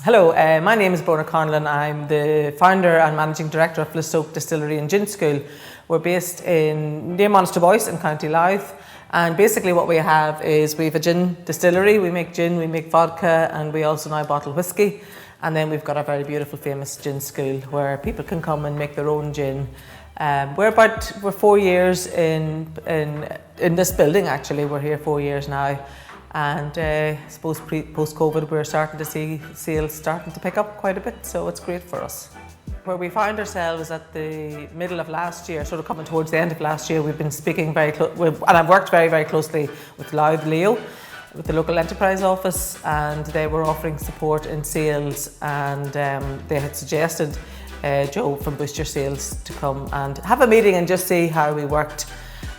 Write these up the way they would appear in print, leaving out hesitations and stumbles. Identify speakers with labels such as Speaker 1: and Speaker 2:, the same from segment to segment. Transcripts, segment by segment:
Speaker 1: Hello, my name is Bronagh Conlon. I'm the founder and managing director of Listoke Distillery and Gin School. We're based near Monasterboice in County Louth, and basically what we have is we have a gin distillery. We make gin, we make vodka, and we also now bottle whiskey. And then we've got a very beautiful, famous gin school where people can come and make their own gin. We're 4 years in this building. Actually, we're here 4 years now. And I suppose post-COVID we're starting to see sales starting to pick up quite a bit, so it's great for us. Where we found ourselves at the middle of last year, sort of coming towards the end of last year, we've been speaking very close, and I've worked very, very closely with Louth Leo, with the local enterprise office, and they were offering support in sales, and they had suggested Joe from Boost Your Sales to come and have a meeting and just see how we worked.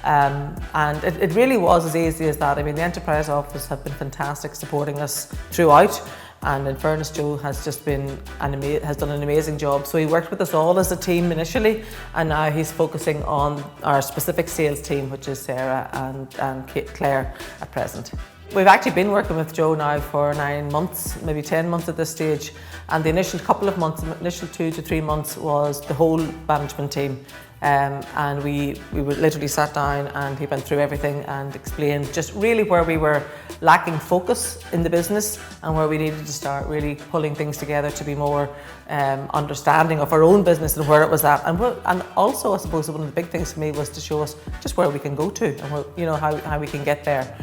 Speaker 1: And it really was as easy as that. I mean, the enterprise office have been fantastic supporting us throughout, and in fairness, Joe has just been has done an amazing job. So he worked with us all as a team initially, and now he's focusing on our specific sales team, which is Sarah and Claire at present. We've actually been working with Joe now for 9 months, maybe 10 months at this stage, and the initial couple of months, initial 2 to 3 months, was the whole management team. And we literally sat down and he went through everything and explained just really where we were lacking focus in the business and where we needed to start really pulling things together to be more understanding of our own business and where it was at. And also, I suppose, one of the big things for me was to show us just where we can go to and where, how we can get there.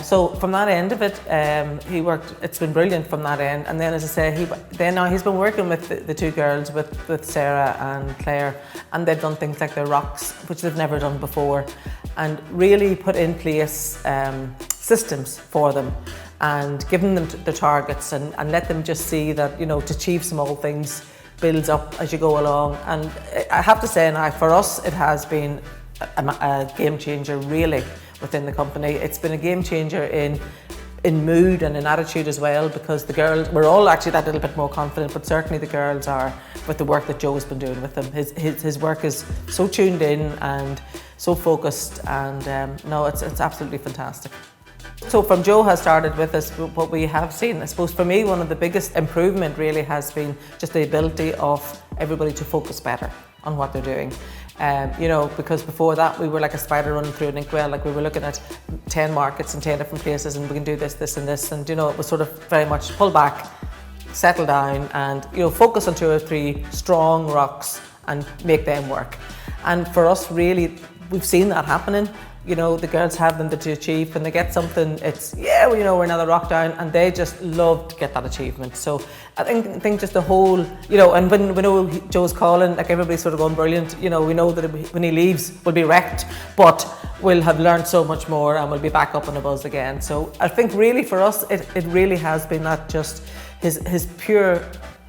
Speaker 1: So from that end of it, he worked. It's been brilliant from that end. And then, as I say, now he's been working with the two girls, with Sarah and Claire, and they've done things like their rocks, which they've never done before, and really put in place systems for them, and given them the targets, and let them just see that to achieve small things builds up as you go along. And I have to say now, for us, it has been a game changer, really. Within the company, it's been a game changer in mood and in attitude as well, because the girls, we're all actually that little bit more confident, but certainly the girls are, with the work that Joe's been doing with them. His work is so tuned in and so focused, and no, it's absolutely fantastic. So from Joe has started with us, what we have seen, I suppose for me, one of the biggest improvement really has been just the ability of everybody to focus better on what they're doing. Because before that we were like a spider running through an inkwell, like we were looking at 10 markets in 10 different places, and we can do this, this and this, and it was sort of very much pull back, settle down, and focus on 2 or 3 strong rocks and make them work. And for us, really, we've seen that happening. The girls have them to achieve. When they get something, it's, we're another rock down, and they just love to get that achievement. So I think just the whole, and when we know Joe's calling, like everybody's sort of going brilliant, we know that when he leaves, we'll be wrecked, but we'll have learned so much more and we'll be back up on the buzz again. So I think really for us, it really has been that just his pure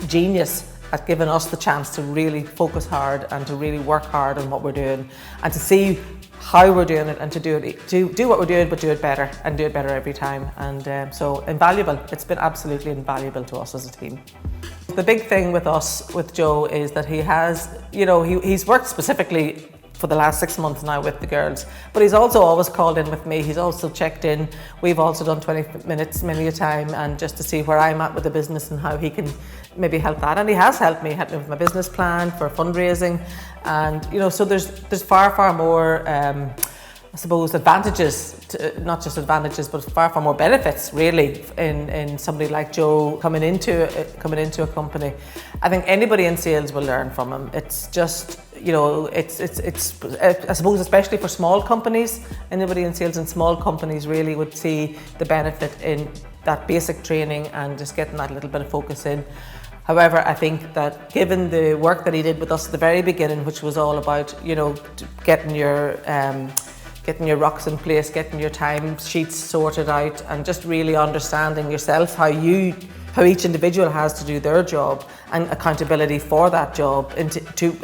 Speaker 1: genius at giving us the chance to really focus hard and to really work hard on what we're doing, and to see how we're doing it, and to do what we're doing, but do it better, and do it better every time. And so invaluable. It's been absolutely invaluable to us as a team. The big thing with us, with Joe, is that he has, he's worked specifically for the last 6 months now with the girls, but he's also always called in with me. He's also checked in. We've also done 20 minutes many a time, and just to see where I'm at with the business and how he can maybe help that. And he has helped me with my business plan for fundraising, and so there's far more I suppose advantages, not just advantages, but far more benefits really in somebody like Joe coming into a company. I think anybody in sales will learn from him. It's just, it's I suppose especially for small companies, anybody in sales in small companies really would see the benefit in that basic training and just getting that little bit of focus in. However, I think that given the work that he did with us at the very beginning, which was all about, getting your rocks in place, getting your time sheets sorted out, and just really understanding yourself, how each individual has to do their job, and accountability for that job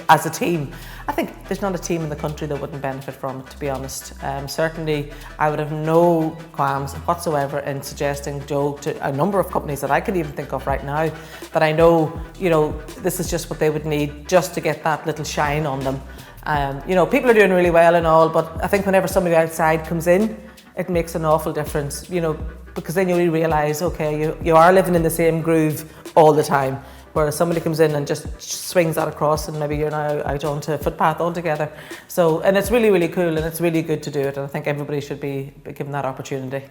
Speaker 1: as a team. I think there's not a team in the country that wouldn't benefit from it, to be honest. Certainly, I would have no qualms whatsoever in suggesting Joe to a number of companies that I could even think of right now, that I know, this is just what they would need just to get that little shine on them. People are doing really well and all, but I think whenever somebody outside comes in, it makes an awful difference, you know, because then you realise, okay, you are living in the same groove all the time. Whereas somebody comes in and just swings that across and maybe you're now out onto a footpath altogether. So, and it's really, really cool and it's really good to do it. And I think everybody should be given that opportunity.